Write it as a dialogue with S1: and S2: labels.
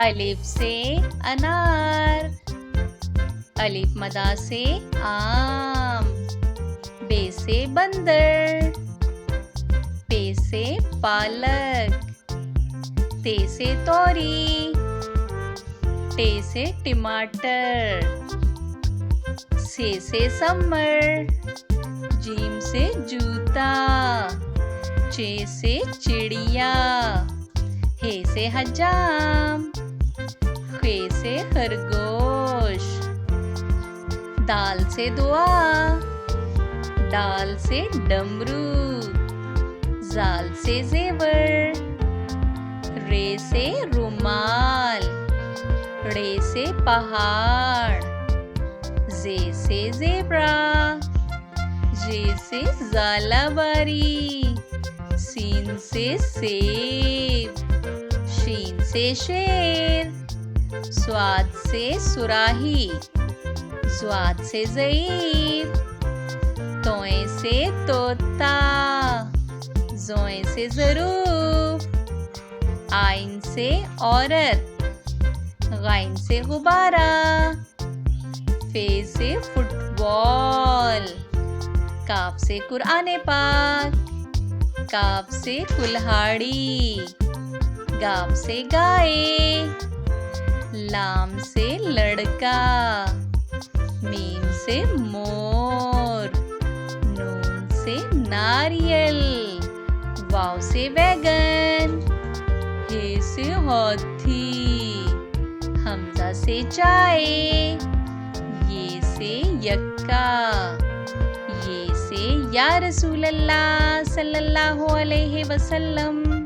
S1: अलिफ से अनार, अलिफ मदा से आम, बे से बंदर, पे से पालक, ते से तोरी, टे से टमाटर, से समर, जीम से जूता, चे से चिड़िया, हे से हजाम, खे से खरगोश, दाल से दुआ, डाल से डमरू, जाल से जेवर, रे से रुमाल, रे से पहाड़, जे से ज़ेब्रा, जे से ज़ालाबारी, सीन से सेब, शीन से शेर, स्वाद से सुराही, स्वाद से ज़ईफ़, तोए से तोता, जोए से ज़रूफ, आइन से औरत, गाइन से गुब्बारा, फे से फुटबॉल, काफ से कुरान पाक, काफ से कुल्हाड़ी, गाफ से गाय, लाम से लड़का, मीम से मोर, नून से नारियल, वाव से वैगन, हे से हाथी, हमजा से चाय, ये से यक्का, ये से या रसूल अल्लाह सल्लल्लाहु अलैहि वसल्लम।